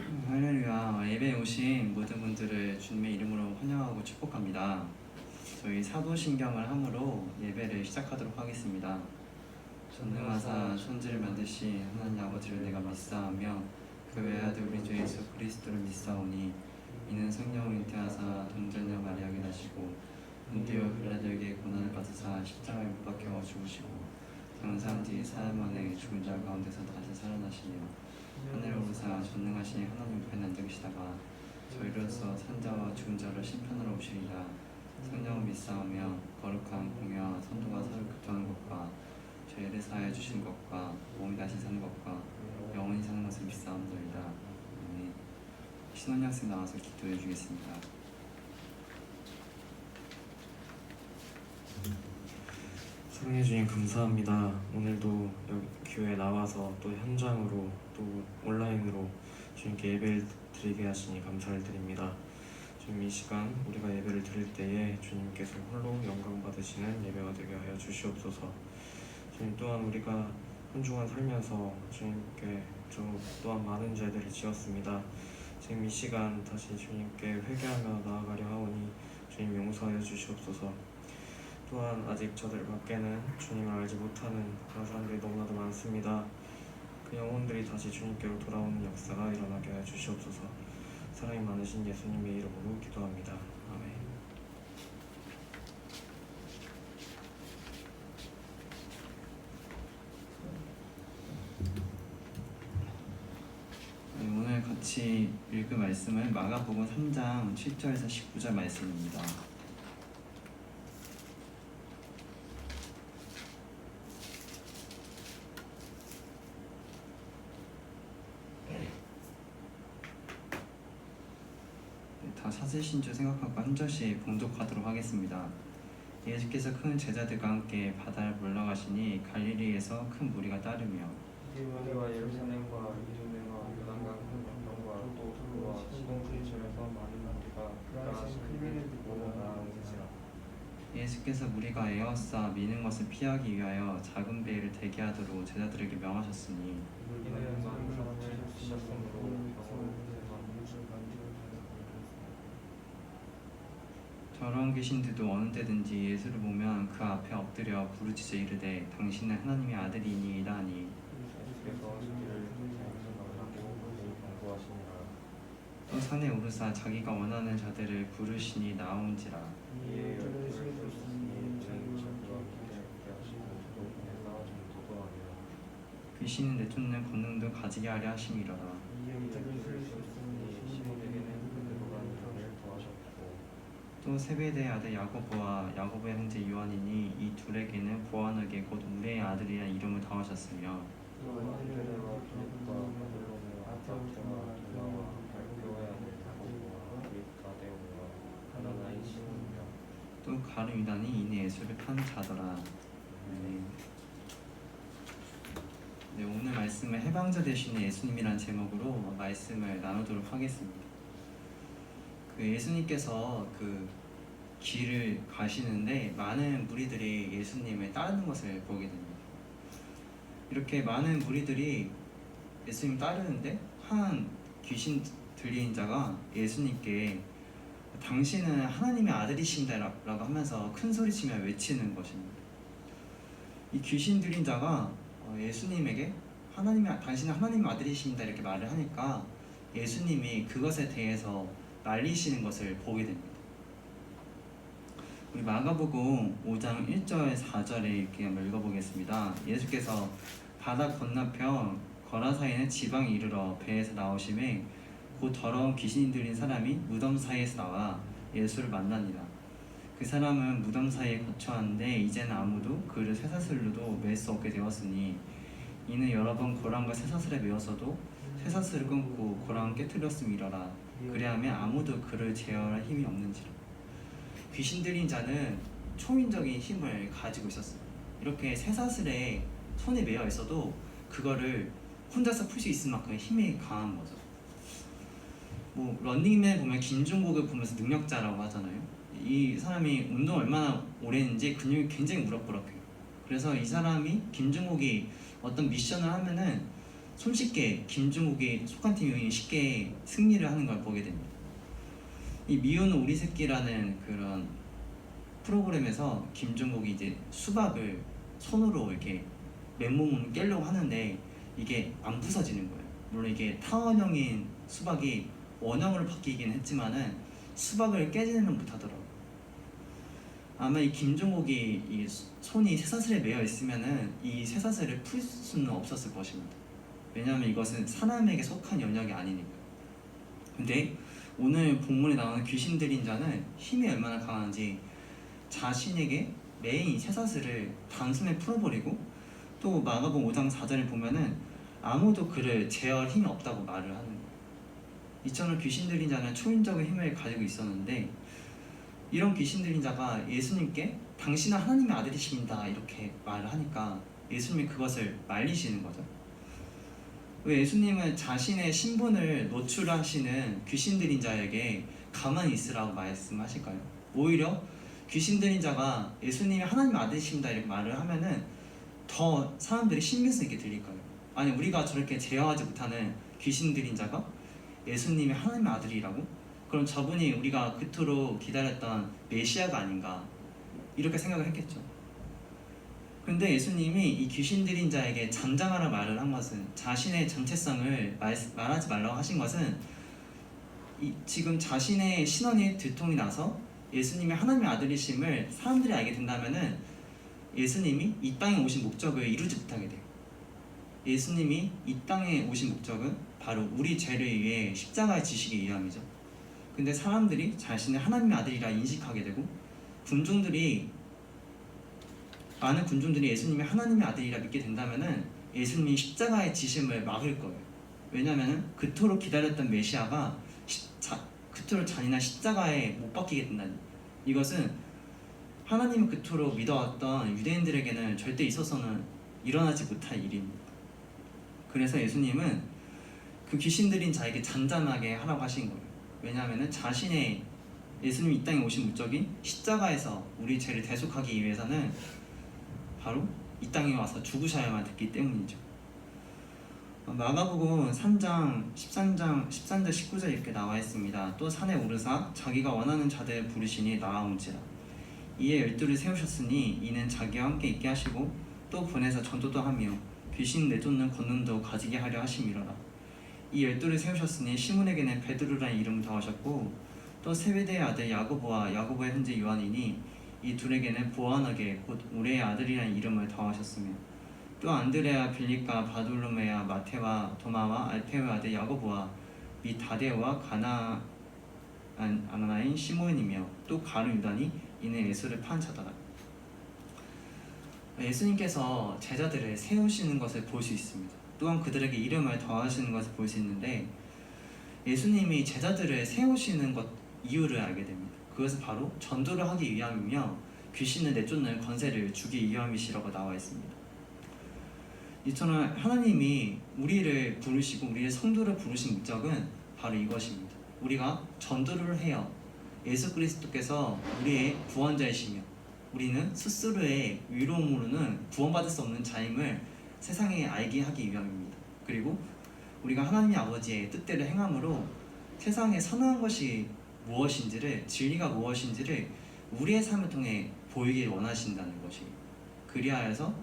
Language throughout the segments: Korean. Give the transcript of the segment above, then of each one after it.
할렐루야. 예배에 오신 모든 분들을 주님의 이름으로 환영하고 축복합니다. 저희 사도신경을 함으로 예배를 시작하도록 하겠습니다. 전능하사 천지를 만드신 하나님 아버지를 내가 믿사오며 그 외아들 우리 주 예수 그리스도를 믿사오니 이는 성령을 잉태하사 동전녀 마리아에게 나시고 본디오 빌라도에게 고난을 받으사 십자가에 못 박혀 죽으시고 장사한 뒤 사흘 만에 죽은 자 가운데서 다시 살아나시며 하늘에 오르사 전능하신 하나님 우편에 앉아 계시다가 저희로서 산자와 죽은 자를 심판하러 오시리라. 성령을 믿사오며 거룩한 공회와 선도가 서로 교통하는 것과 죄를 사하여 주신 것과 몸이 다시 사는 것과 영원히 사는 것을 믿사옵나이다. 아멘. 신혼학생 나와서 기도해 주겠습니다. 사랑해 주님 감사합니다. 오늘도 여기 교회에 나와서 또 현장으로 또 온라인으로 주님께 예배를 드리게 하시니 감사를 드립니다. 주님 이 시간 우리가 예배를 드릴 때에 주님께서 홀로 영광 받으시는 예배가 되게 하여 주시옵소서. 주님 또한 우리가 한 주간 살면서 주님께 또한 많은 죄들을 지었습니다. 지금 이 시간 다시 주님께 회개하며 나아가려 하오니 주님 용서하여 주시옵소서. 또한 아직 저들 밖에는 주님을 알지 못하는 그런 사람들이 너무나도 많습니다. 그 영혼들이 다시 주님께로 돌아오는 역사가 일어나게 하여 주시옵소서. 사랑이 많으신 예수님의 이름으로 기도합니다. 아멘. 오늘 같이 읽을 말씀은 마가복음 3장 7절에서 19절 말씀입니다. 다 찾으신 줄 생각하고 한 절씩 봉독하도록 하겠습니다. 예수께서 큰 제자들과 함께 바다를 물러가시니 갈릴리에서 큰 무리가 따르며 유대와 예루살렘과 이두메와 요단강 한편과 또 두루와 시돈 지방에서 많은 무리가 그가 하신 일을 보고 나아오니라. 예수께서 무리가 에워싸 미는 것을 피하기 위하여 작은 배를 대기하도록 제자들에게 명하셨으니 이는 많은 사람을 시작으로 더러운 귀신들도 어느 때든지 예수를 보면 그 앞에 엎드려 부르짖어 이르되 당신은 하나님의 아들이니이다 하니 예수께서 자기를 나타나고 경고하시니라. 또 산에 오르사 자기가 원하는 자들을 부르시니 나온지라. 이에 열두를 세우시니 자기와 함께 하시고 또 보내사 전도도 하니라. 귀신을 내쫓는 권능도 가지게 하려 하심이로라. 이들을 세우셨으니 시몬에게는 베드로가 이름을 더하셨고 또 세베대의 아들 야고보와 야고보의 형제 요한이니 이 둘에게는 보아너게 곧 우레의 아들이라는 이름을 더하셨으며 또 안드레와 빌립과 바돌로메와 마테오와 도마와 알페오의 아들 야고보와 니고데오와 가나나인 시몬이며 또 가룟 유다니 이는 예수를 판 자더라. 네, 오늘 말씀은 해방자 되시는 예수님이라는 제목으로 말씀을 나누도록 하겠습니다. 그 예수님께서 그 길을 가시는데 많은 무리들이 예수님을 따르는 것을 보게 됩니다. 이렇게 많은 무리들이 예수님 따르는데 한 귀신 들린 자가 예수님께 당신은 하나님의 아들이신다라고 하면서 큰 소리치며 외치는 것입니다. 이 귀신 들린 자가 예수님에게 당신은 하나님의 아들이십니다 이렇게 말을 하니까 예수님이 그것에 대해서 말리시는 것을 보게 됩니다. 우리 마가복음 5장 1절 4절에 이렇게 한번 읽어보겠습니다. 예수께서 바다 건너편 거라사이는 지방에 이르러 배에서 나오심에 곧 더러운 귀신이 들린 사람이 무덤 사이에서 나와 예수를 만나니라. 그 사람은 무덤 사이에 거처하는데 이제는 아무도 그를 쇠사슬로도 맬 수 없게 되었으니 이는 여러 번 고랑과 쇠사슬에 매어서도 쇠사슬을 끊고 고랑을 깨뜨렸음이러라. 그리하면 아무도 그를 제어할 힘이 없는지라. 귀신 들린 자는 초인적인 힘을 가지고 있었어요. 이렇게 쇠사슬에 손에 매여 있어도 그거를 혼자서 풀 수 있을 만큼 힘이 강한 거죠. 뭐 런닝맨 보면 김종국을 보면서 능력자라고 하잖아요. 이 사람이 운동을 얼마나 오래 했는지 근육이 굉장히 무럭무럭해요. 그래서 이 사람이 김종국이 어떤 미션을 하면은 손쉽게 김종국이 속한 팀이 쉽게 승리를 하는 걸 보게 됩니다. 이 미우는 우리 새끼라는 그런 프로그램에서 김종국이 이제 수박을 손으로 이렇게 맨몸 깨려고 하는데 이게 안 부서지는 거예요. 물론 이게 타원형인 수박이 원형으로 바뀌긴 했지만은 수박을 깨지는 못하더라고요. 아마 이 김종국이 이 손이 쇠사슬에 매여 있으면은 이 쇠사슬을 풀 수는 없었을 것입니다. 왜냐하면 이것은 사람에게 속한 영역이 아니니까. 근데 오늘 본문에 나오는 귀신 들린 자는 힘이 얼마나 강한지 자신에게 매인 이 쇠사슬을 단숨에 풀어버리고 또 마가복음 5장 4절을 보면은 아무도 그를 제어할 힘이 없다고 말을 하는 거예요. 이처럼 귀신 들린 자는 초인적인 힘을 가지고 있었는데 이런 귀신 들린 자가 예수님께 당신은 하나님의 아들이십니다 이렇게 말을 하니까 예수님이 그것을 말리시는 거죠. 왜 예수님은 자신의 신분을 노출하시는 귀신 들린 자에게 가만히 있으라고 말씀하실까요? 오히려 귀신 들린 자가 예수님이 하나님의 아들이십니다 이렇게 말을 하면은 더 사람들이 신빙성 있게 들릴 거예요. 아니 우리가 저렇게 제어하지 못하는 귀신 들린 자가 예수님이 하나님의 아들이라고? 그럼 저분이 우리가 그토록 기다렸던 메시아가 아닌가 이렇게 생각을 했겠죠. 근데 예수님이 이 귀신 들린 자에게 잠잠하라 말을 한 것은 자신의 정체성을 말하지 말라고 하신 것은 지금 자신의 신원이 들통이 나서 예수님이 하나님의 아들이심을 사람들이 알게 된다면은 예수님이 이 땅에 오신 목적을 이루지 못하게 돼요. 예수님이 이 땅에 오신 목적은 바로 우리 죄를 위해 십자가에 지시기 위함이죠. 근데 사람들이 자신을 하나님의 아들이라 인식하게 되고 많은 군중들이 예수님이 하나님의 아들이라 믿게 된다면은 예수님이 십자가의 지심을 막을 거예요. 왜냐하면 그토록 기다렸던 메시아가 그토록 잔인한 십자가에 못 박히게 된다니. 이것은 하나님이 그토록 믿어왔던 유대인들에게는 절대 있어서는 일어나지 못할 일입니다. 그래서 예수님은 그 귀신 들린 자에게 잠잠하게 하라고 하신 거예요. 왜냐하면 예수님이 이 땅에 오신 목적이 십자가에서 우리 죄를 대속하기 위해서는 바로 이 땅에 와서 죽으셔야만 됐기 때문이죠. 마가복음 3장 13절 19절 이렇게 나와 있습니다. 또 산에 오르사 자기가 원하는 자들 부르시니 나아온지라. 이에 12를 세우셨으니 이는 자기와 함께 있게 하시고 또 보내서 전도도 하며 귀신 내쫓는 권능도 가지게 하려 하심이로라. 이 12를 세우셨으니 시몬에게는 베드로라는 이름을 더하셨고 또 세베대의 아들 야고보와 야고보의 형제 요한이니 이 둘에게는 보아너게 곧 우레의 아들이라는 이름을 더하셨으며 또 안드레아 빌립과 바돌로메와 마테와 도마와 알페오의 아들 야고보와 및 다데오와 아나나인 시몬이며 또 가룟 유다니 이는 예수를 판 자더라. 예수님께서 제자들을 세우시는 것을 볼 수 있습니다. 또한 그들에게 이름을 더하시는 것을 볼 수 있는데 예수님이 제자들을 세우시는 것 이유를 알게 됩니다. 그것은 바로 전도를 하기 위함이며 귀신을 내쫓는 권세를 주기 위함이시라고 나와 있습니다. 이처럼 하나님이 우리를 부르시고 우리의 성도를 부르신 목적은 바로 이것입니다. 우리가 전도를 해요. 예수 그리스도께서 우리의 구원자이시며 우리는 스스로의 위로움으로는 구원받을 수 없는 자임을 세상에 알게 하기 위함입니다. 그리고 우리가 하나님 아버지의 뜻대로 행함으로 세상에 선한 것이 무엇인지를, 진리가 무엇인지를 우리의 삶을 통해 보이길 원하신다는 것이, 그리하여서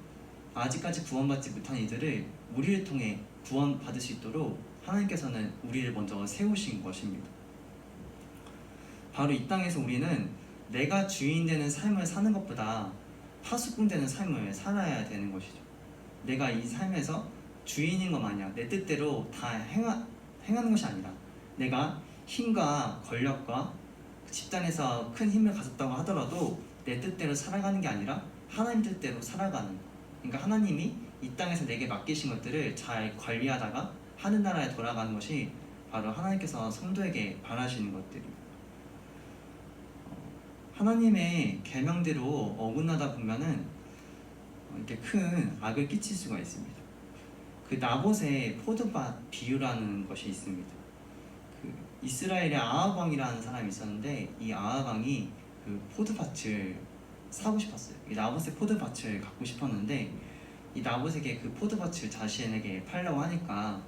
아직까지 구원받지 못한 이들을 우리를 통해 구원받을 수 있도록 하나님께서는 우리를 먼저 세우신 것입니다. 바로 이 땅에서 우리는 내가 주인 되는 삶을 사는 것보다 파수꾼 되는 삶을 살아야 되는 것이죠. 내가 이 삶에서 주인인 것 마냥 내 뜻대로 다 행하는 것이 아니라 내가 힘과 권력과 집단에서 큰 힘을 가졌다고 하더라도 내 뜻대로 살아가는 게 아니라 하나님 뜻대로 살아가는 것. 그러니까 하나님이 이 땅에서 내게 맡기신 것들을 잘 관리하다가 하늘나라에 돌아가는 것이 바로 하나님께서 성도에게 바라시는 것들입니다. 하나님의 계명대로 어긋나다 보면은 이렇게 큰 악을 끼칠 수가 있습니다. 그 나봇의 포도밭 비유라는 것이 있습니다. 그 이스라엘의 아합 왕이라는 사람이 있었는데 이 아합 왕이 그 포도밭을 사고 싶었어요. 이 나봇의 포도밭을 갖고 싶었는데 이 나봇에게 그 포도밭을 자신에게 팔려고 하니까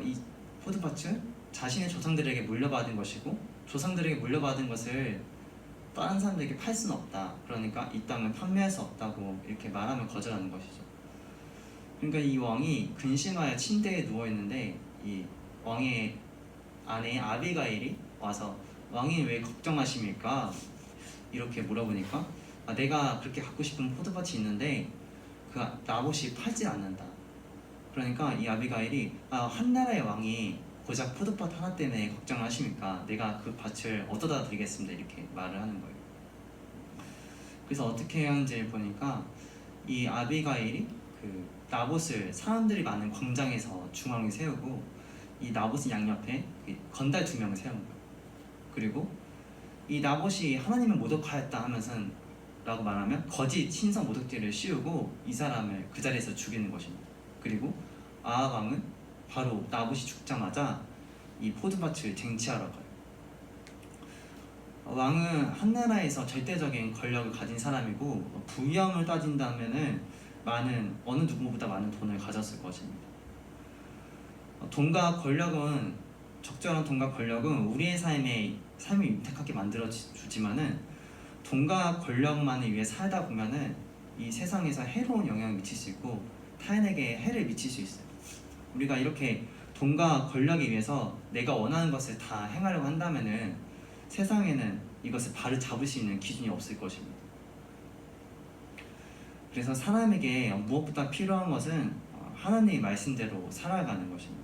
이 포도밭은 자신의 조상들에게 물려받은 것이고 조상들에게 물려받은 것을 다른 사람들에게 팔 수는 없다. 그러니까 이 땅을 판매할 수 없다고 이렇게 말하면 거절하는 것이죠. 그러니까 이 왕이 근심하여 침대에 누워 있는데 이 왕의 아내 아비가일이 와서 왕이 왜 걱정하십니까? 이렇게 물어보니까 내가 그렇게 갖고 싶은 포도밭이 있는데 그 나봇이 팔지 않는다. 그러니까 이 아비가일이 한 나라의 왕이 고작 포도밭 하나 때문에 걱정을 하십니까? 내가 그 밭을 얻어다 드리겠습니다. 이렇게 말을 하는 거예요. 그래서 어떻게 하는지 보니까 이 아비가일이 그 나봇을 사람들이 많은 광장에서 중앙에 세우고 이 나봇의 양옆에 건달 2명을 세우는 거예요. 그리고 이 나봇이 하나님을 모독하였다 하면서 라고 말하면 거짓 신성 모독죄를 씌우고 이 사람을 그 자리에서 죽이는 것입니다. 그리고 아합 왕은 바로 나봇이 죽자마자 이 포도밭을 쟁취하러 가요. 왕은 한 나라에서 절대적인 권력을 가진 사람이고 부유함을 따진다면은 어느 누구보다 많은 돈을 가졌을 것입니다. 돈과 권력은 적절한 돈과 권력은 우리의 삶을 윤택하게 만들어 주지만은 돈과 권력만을 위해 살다 보면은 이 세상에서 해로운 영향을 미칠 수 있고 타인에게 해를 미칠 수 있어요. 우리가 이렇게 돈과 권력에 위해서 내가 원하는 것을 다 행하려고 한다면은 세상에는 이것을 바로 잡을 수 있는 기준이 없을 것입니다. 그래서 사람에게 무엇보다 필요한 것은 하나님의 말씀대로 살아가는 것입니다.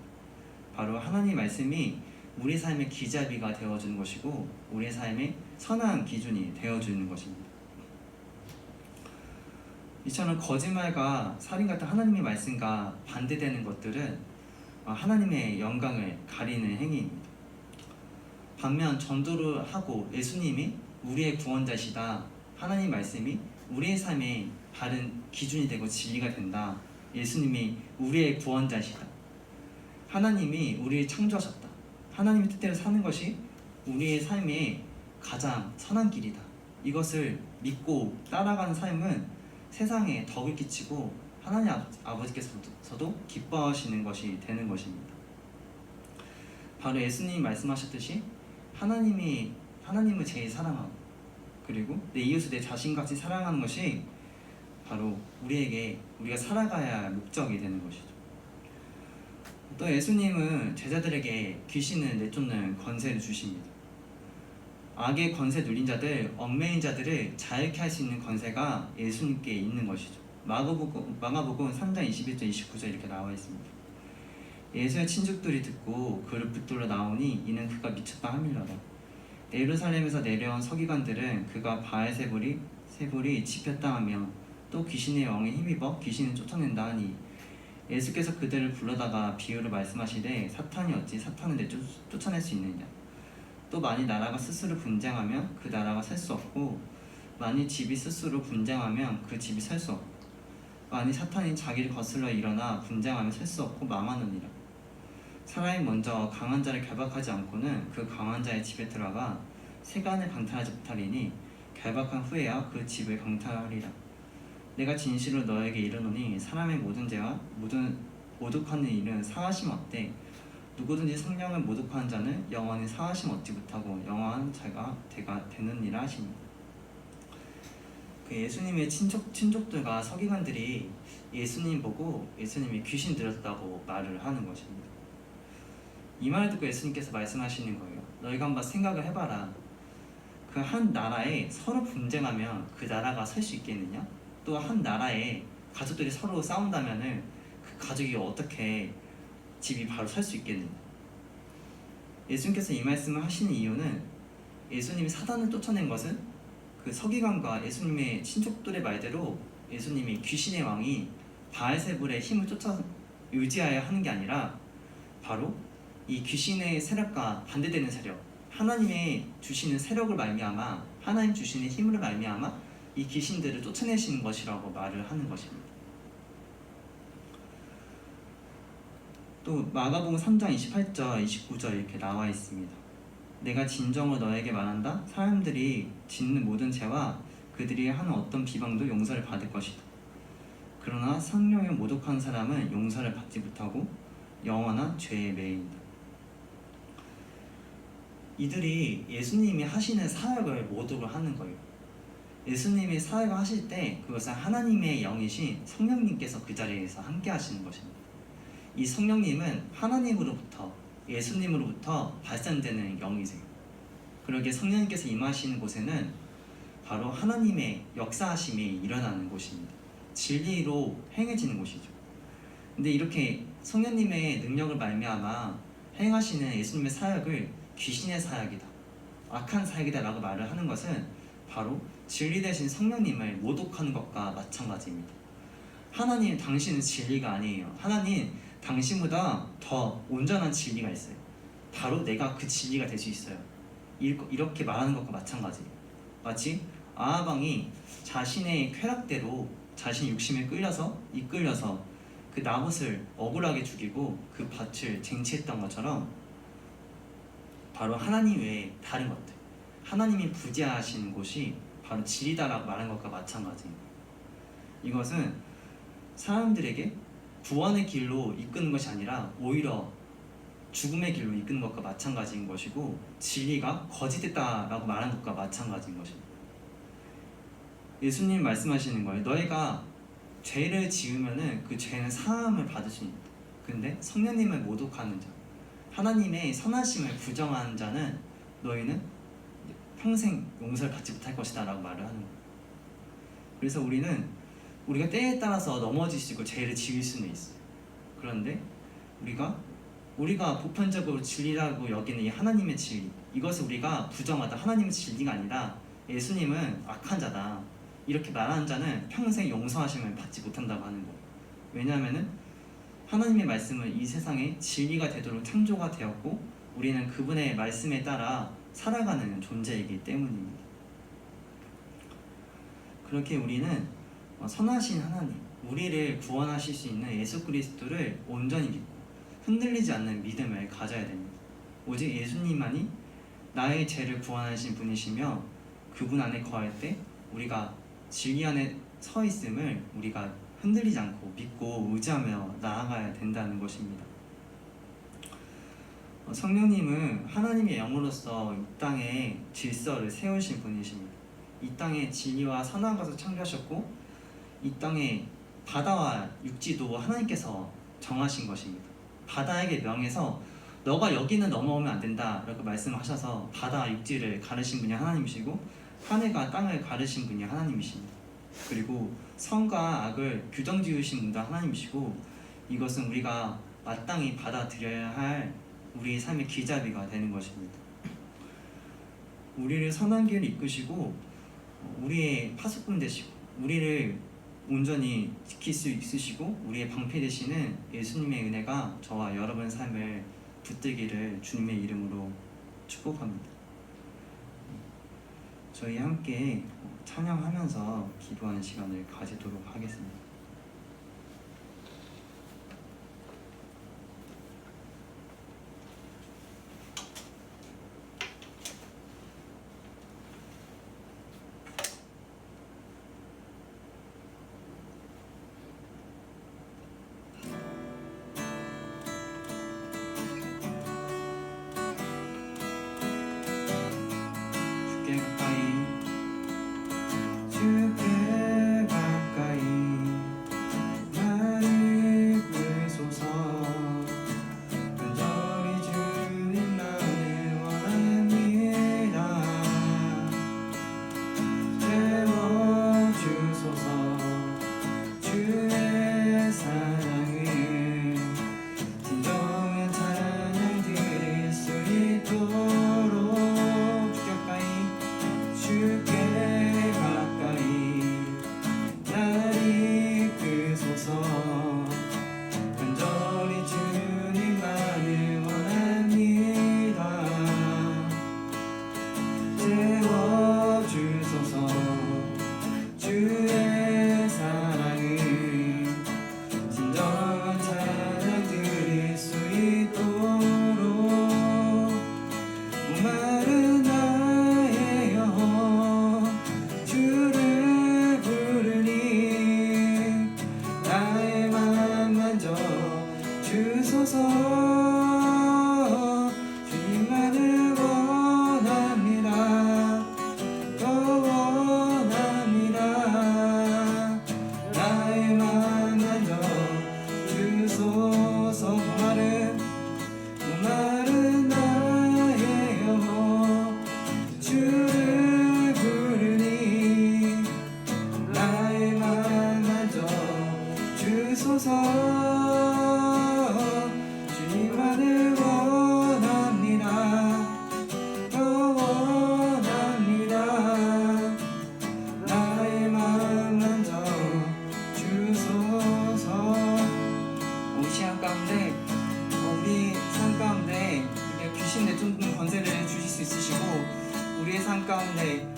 바로 하나님의 말씀이 우리 삶의 기잡이가 되어주는 것이고 우리의 삶의 선한 기준이 되어주는 것입니다. 이처럼 거짓말과 살인 같은 하나님의 말씀과 반대되는 것들은 하나님의 영광을 가리는 행위입니다. 반면 전도를 하고 예수님이 우리의 구원자시다. 하나님 말씀이 우리의 삶의 바른 기준이 되고 진리가 된다. 예수님이 우리의 구원자시다. 하나님이 우리를 창조하셨다. 하나님의 뜻대로 사는 것이 우리의 삶의 가장 선한 길이다. 이것을 믿고 따라가는 삶은 세상에 덕을 끼치고 하나님 아버지께서도 기뻐하시는 것이 되는 것입니다. 바로 예수님이 말씀하셨듯이 하나님을 제일 사랑하고 그리고 내 이웃을 내 자신같이 사랑하는 것이 바로 우리가 살아가야 할 목적이 되는 것이죠. 또 예수님은 제자들에게 귀신을 내쫓는 권세를 주십니다. 악의 권세 눌린 자들, 얽매인 자들을 자유케 할 수 있는 권세가 예수님께 있는 것이죠. 마가복음 3장 21절 29절 이렇게 나와 있습니다. 예수의 친족들이 듣고 그를 붙들러 나오니 이는 그가 미쳤다 하밀러라. 예루살렘에서 내려온 서기관들은 그가 바알세불이 집혔다 하며 또 귀신의 왕에 힘입어 귀신을 쫓아낸다 하니 예수께서 그들을 불러다가 비유를 말씀하시되 사탄이 어찌 사탄을 쫓아낼 수 있느냐. 또 만일 나라가 스스로 분쟁하면 그 나라가 설 수 없고 만일 집이 스스로 분쟁하면 그 집이 설 수 없고 만일 사탄이 자기를 거슬러 일어나 분쟁하면 설 수 없고 망하느니라. 사람이 먼저 강한 자를 결박하지 않고는 그 강한 자의 집에 들어가 세간을 강탈하지 못하리니 결박한 후에야 그 집을 강탈하리라. 내가 진실로 너에게 이르노니 사람의 모든 죄와 모든 모독하는 일은 사하심 얻되 누구든지 성령을 모독하는 자는 영원히 사하심 얻지 못하고 영원한 자가 되느니라 하십니다. 그 예수님의 친족들과 서기관들이 예수님 보고 예수님이 귀신 들었다고 말을 하는 것입니다. 이 말을 듣고 예수님께서 말씀하시는 거예요. 너희가 한번 생각을 해봐라. 그 한 나라에 서로 분쟁하면 그 나라가 설 수 있겠느냐? 또 한 나라에 가족들이 서로 싸운다면은 그 가족이 어떻게 집이 바로 설 수 있겠느냐? 예수님께서 이 말씀을 하시는 이유는 예수님이 사단을 쫓아낸 것은 그 서기관과 예수님의 친족들의 말대로 예수님이 귀신의 왕이 바알세불의 힘을 의지하여 하는 게 아니라 바로 이 귀신의 세력과 반대되는 세력, 하나님의 주시는 세력을 말미암아 하나님 주시는 힘으로 말미암아 이 귀신들을 쫓아내시는 것이라고 말을 하는 것입니다. 또 마가복음 3장 28절 29절 이렇게 나와 있습니다. 내가 진정으로 너에게 말한다. 사람들이 짓는 모든 죄와 그들이 하는 어떤 비방도 용서를 받을 것이다. 그러나 성령에 모독한 사람은 용서를 받지 못하고 영원한 죄에 매인다. 이들이 예수님이 하시는 사역을 모독을 하는 거예요. 예수님이 사역을 하실 때 그것은 하나님의 영이신 성령님께서 그 자리에서 함께 하시는 것입니다. 이 성령님은 하나님으로부터 예수님으로부터 발산되는 영이세요. 그러기에 성령님께서 임하시는 곳에는 바로 하나님의 역사하심이 일어나는 곳입니다. 진리로 행해지는 곳이죠. 근데 이렇게 성령님의 능력을 말미암아 행하시는 예수님의 사역을 귀신의 사역이다, 악한 사역이다 라고 말을 하는 것은 바로 진리 대신 성령님을 모독하는 것과 마찬가지입니다. 하나님, 당신은 진리가 아니에요. 하나님, 당신보다 더 온전한 진리가 있어요. 바로 내가 그 진리가 될 수 있어요. 이렇게 말하는 것과 마찬가지예요. 마치 아하방이 자신의 쾌락대로 자신의 욕심에 이끌려서 그 나봇을 억울하게 죽이고 그 밭을 쟁취했던 것처럼 바로 하나님 외에 다른 것들, 하나님이 부재하시는 곳이 바로 진리다라고 말한 것과 마찬가지입니다. 이것은 사람들에게 구원의 길로 이끄는 것이 아니라 오히려 죽음의 길로 이끄는 것과 마찬가지인 것이고, 진리가 거짓됐다라고 말한 것과 마찬가지인 것입니다. 예수님 말씀하시는 거예요. 너희가 죄를 지으면은 그 죄는 사함을 받을 수 있다. 근데 성령님을 모독하는 자, 하나님의 선하심을 부정하는 자는 너희는 평생 용서를 받지 못할 것이다 라고 말을 하는 거예요. 그래서 우리가 때에 따라서 넘어질 수 있고 죄를 지을 수는 있어요. 그런데 우리가 보편적으로 진리라고 여기는 이 하나님의 진리, 이것을 우리가 부정하다, 하나님의 진리가 아니라 예수님은 악한 자다, 이렇게 말하는 자는 평생 용서하심을 받지 못한다고 하는 거예요. 왜냐하면은 하나님의 말씀은 이 세상에 진리가 되도록 창조가 되었고 우리는 그분의 말씀에 따라 살아가는 존재이기 때문입니다. 그렇게 우리는 선하신 하나님, 우리를 구원하실 수 있는 예수 그리스도를 온전히 믿고 흔들리지 않는 믿음을 가져야 됩니다. 오직 예수님만이 나의 죄를 구원하신 분이시며 그분 안에 거할 때 우리가 진리 안에 서 있음을 우리가 흔들리지 않고 믿고 의지하며 나아가야 된다는 것입니다. 성령님은 하나님의 영으로서 이 땅에 질서를 세우신 분이십니다. 이 땅에 진리와 선한 것을 창조하셨고 이 땅에 바다와 육지도 하나님께서 정하신 것입니다. 바다에게 명해서 너가 여기는 넘어오면 안 된다 라고 말씀하셔서 바다와 육지를 가르신 분이 하나님이시고 하늘과 땅을 가르신 분이 하나님이십니다. 그리고 선과 악을 규정 지으신 분도 하나님이시고, 이것은 우리가 마땅히 받아들여야 할 우리의 삶의 길잡이가 되는 것입니다. 우리를 선한 길을 이끄시고 우리의 파수꾼 되시고 우리를 온전히 지킬 수 있으시고 우리의 방패 되시는 예수님의 은혜가 저와 여러분의 삶을 붙들기를 주님의 이름으로 축복합니다. 저희 함께 찬양하면서 기도하는 시간을 가지도록 하겠습니다. 주께 가까이 주만을 원합니다. 더 원합니다. 나의 마음만 더 주소서. 우리 시간 가운데 우리 삶 가운데 귀신 내쫓는 권세를 주실 수 있으시고 우리의 삶 가운데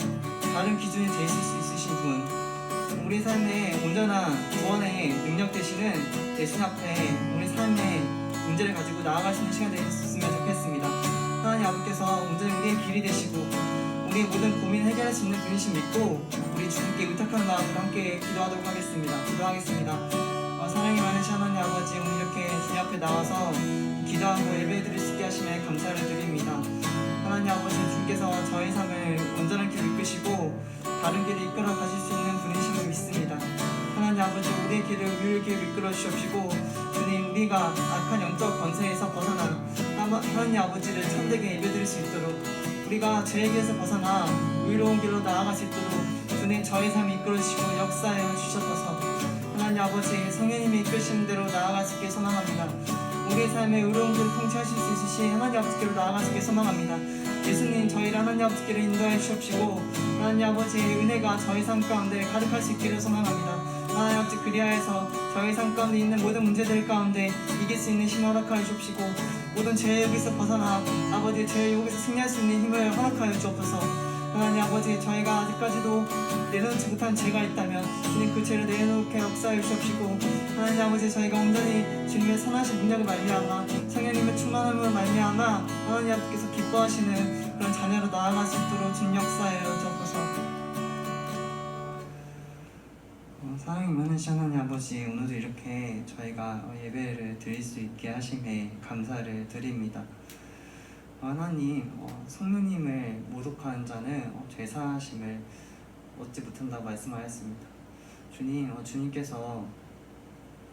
다른 기준이 되실 수 있으신 분, 우리 삶의 온전한 구원의 능력 되시는 예수님 앞에 우리 삶의 문제를 가지고 나아갈 수 있는 시간 되셨으면 좋겠습니다. 하나님 아버지께서 온전히 우리의 길이 되시고 우리의 모든 고민을 해결할 수 있는 분이신 믿고 우리 주님께 의탁한 마음으로 함께 기도하도록 하겠습니다. 기도하겠습니다. 사랑이 많으신 하나님 아버지, 오늘 이렇게 주님 앞에 나와서 기도하고 예배드릴 수 있게 하심에 감사를 드립니다. 하나님 아버지, 주께서 저희 삶을 온전한 길을 이끄시고 다른 길을 이끌어 가실 수 있는 분이심을 믿습니다. 하나님 아버지, 우리의 길을 유일의 길을 이끌어 주시옵시고 주님, 우리가 악한 영적 권세에서 벗어나 하나님 아버지를 참되게 예배드릴 수 있도록, 우리가 죄에게서 벗어나 의로운 길로 나아갈 수 있도록 주님, 저희 삶을 이끌어 주시고 역사해 주셔서 하나님 아버지, 성령님의 이끄신 대로 나아갈 수 있게 소망합니다. 우리의 삶의 의로운 길을 통치하실 수 있으신 하나님 아버지께로 나아갈 수 있게 소망합니다. 예수님, 저희를 하나님 아버지께로 인도해 주옵시고 하나님 아버지의 은혜가 저희 삶 가운데 가득할 수 있기를 소망합니다. 하나님 아버지, 그리하여서 저희 삶 가운데 있는 모든 문제들 가운데 이길 수 있는 힘을 허락하여 주옵시고 모든 죄의 유혹에서 벗어나 아버지 죄의 유혹에서 승리할 수 있는 힘을 허락하여 주옵소서. 하나님 아버지, 저희가 아직까지도 내려놓지 못한 죄가 있다면 주님, 그 죄를 내려놓게 역사해 주옵시고 하나님 아버지, 저희가 온전히 주님의 선하신 능력을 말미암아 성령님의 충만함을 말미암아 하나님 아버지께서 기뻐하시는 그런 자녀로 나아갈 수 있도록 주님 역사해 주옵소서. 사랑이 많으신 하나님 아버지, 오늘도 이렇게 저희가 예배를 드릴 수 있게 하심에 감사를 드립니다. 하나님, 성령님을 모독하는 자는 죄사하심을 얻지 못한다고 말씀하였습니다. 주님, 주님께서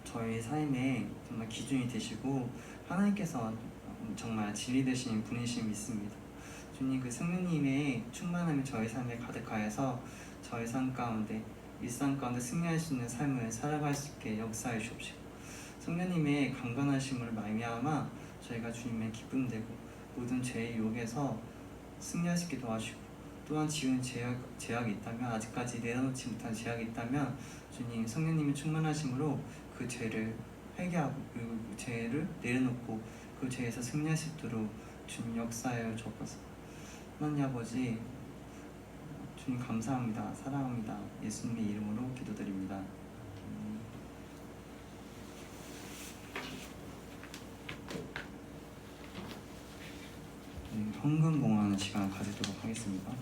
저희 삶의 정말 기준이 되시고 하나님께서 정말 진리 되신 분이신 믿습니다. 주님, 그 성령님의 충만함이 저희 삶에 가득하여서 저희 삶 가운데 일상 가운데 승리할 수 있는 삶을 살아갈 수 있게 역사해 주옵시고 성령님의 강건하심을 말미암아 저희가 주님의 기쁨 되고 모든 죄의 유혹에서 승리할 수 있게 도와주시고 또한 지은 죄악이 있다면 아직까지 내려놓지 못한 죄악이 있다면 주님, 성령님의 충만하심으로 그 죄를 회개하고 그리고 그 죄를 내려놓고 그 죄에서 승리할 수 있도록 주님 역사하여 주옵소서. 하나님 아버지, 주님 감사합니다. 사랑합니다. 예수님의 이름으로 기도드립니다. 헌금 봉헌하는 시간 가지도록 하겠습니다.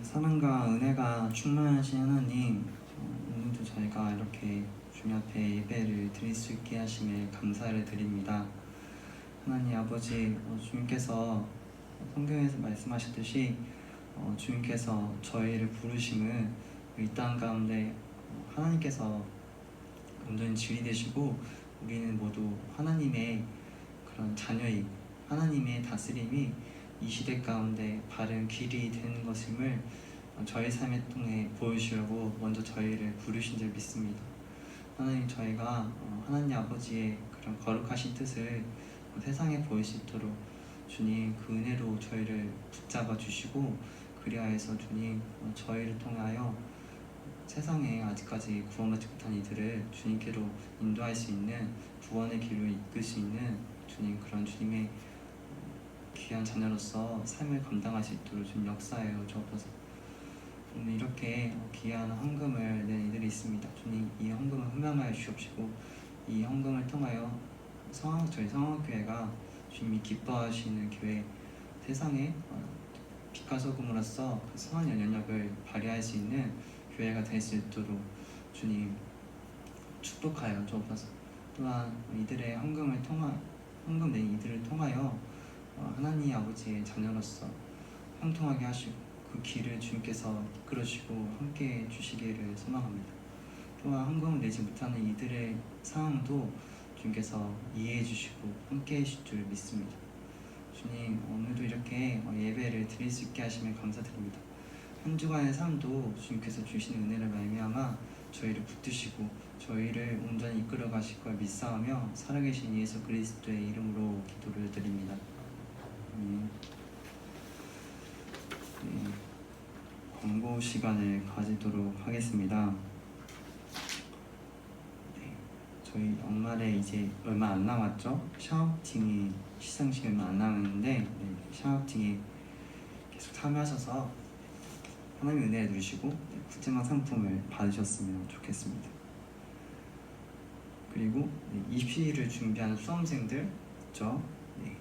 사랑과 은혜가 충만하신 하나님, 오늘도 저희가 이렇게 주님 앞에 예배를 드릴 수 있게 하심에 감사를 드립니다. 하나님 아버지, 주님께서 성경에서 말씀하셨듯이 주님께서 저희를 부르심은 이 땅 가운데 하나님께서 온전히 진리 되시고 우리는 모두 하나님의 그런 자녀이고 하나님의 다스림이 이 시대 가운데 바른 길이 되는 것임을 저희 삶을 통해 보여주려고 먼저 저희를 부르신 줄 믿습니다. 하나님, 저희가 하나님 아버지의 그런 거룩하신 뜻을 세상에 보일 수 있도록 주님, 그 은혜로 저희를 붙잡아 주시고 그리하여서 주님, 저희를 통하여 세상에 아직까지 구원받지 못한 이들을 주님께로 인도할 수 있는 구원의 길로 이끌 수 있는 주님, 그런 주님의 귀한 자녀로서 삶을 감당할 수 있도록 좀 역사하여 주옵소서. 오늘 이렇게 귀한 헌금을 낸 이들이 있습니다. 주님, 이 헌금을 흠양하여 주옵시고 이 헌금을 통하여 저희 성화교회가 주님이 기뻐하시는 교회, 세상에 빛과 소금으로서 그 선한 영향력을 발휘할 수 있는 교회가 될 수 있도록 주님 축복하여 주옵소서. 또한 이들의 헌금 낸 이들을 통하여 하나님 아버지의 자녀로서 형통하게 하시고 그 길을 주님께서 이끌어주시고 함께 주시기를 소망합니다. 또한 헌금을 내지 못하는 이들의 상황도 주님께서 이해해 주시고 함께 해주실 줄 믿습니다. 주님, 오늘도 이렇게 예배를 드릴 수 있게 하시면 감사드립니다. 한 주간의 삶도 주님께서 주시는 은혜를 말미암아 저희를 붙드시고 저희를 온전히 이끌어 가실 걸 믿사오며 살아계신 예수 그리스도의 이름으로 기도를 드립니다. 아멘. 네, 광고 시간을 가지도록 하겠습니다. 네, 저희 연말에 이제 얼마 안 남았죠? 샤워팅이 시상식이 얼마 안 남았는데 네, 샤워팅에 계속 참여하셔서 하나님의 은혜를 누리시고 푸짐한 상품을 받으셨으면 좋겠습니다. 그리고 입시를 준비하는 수험생들 있죠? 네,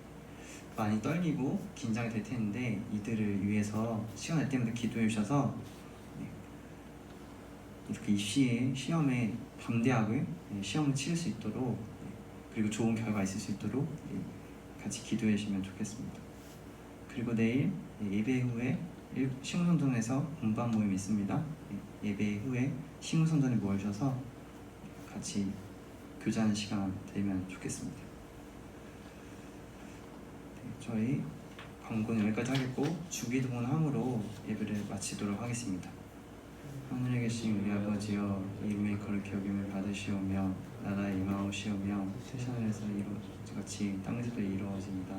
많이 떨리고 긴장이 될 텐데 이들을 위해서 시간 날 때마다 기도해 주셔서 네, 이렇게 입시에 시험에 담대하게 시험을 치를 수 있도록 그리고 좋은 결과 있을 수 있도록 같이 기도해 주시면 좋겠습니다. 그리고 내일 예배 후에 시흥선전에서 공부한 모임이 있습니다. 예배 후에 시흥선전에 모여주셔서 같이 교제하는 시간 되면 좋겠습니다. 네, 저희 광고는 여기까지 하겠고 주기도문 함으로 예배를 마치도록 하겠습니다. 하늘에 계신 우리 아버지여, 이름의 거룩히 여김을 받으시오며 나라의 임하오시오며 세상에서 이루어지같이 땅에서도 이루어집니다.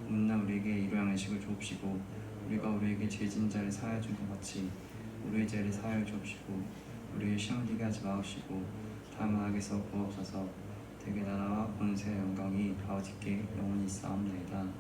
오늘날 우리에게 일용할 양식을 주옵시고 우리가 우리에게 죄진 자를 사하여 준 것 같이 우리의 죄를 사하여 주옵시고 우리의 시험을 들게 하지 마옵시고 다만 악에서 구하옵소서. 대개 나라와 권세와 영광이 아버지께 영원히 있사옵나이다. 아멘.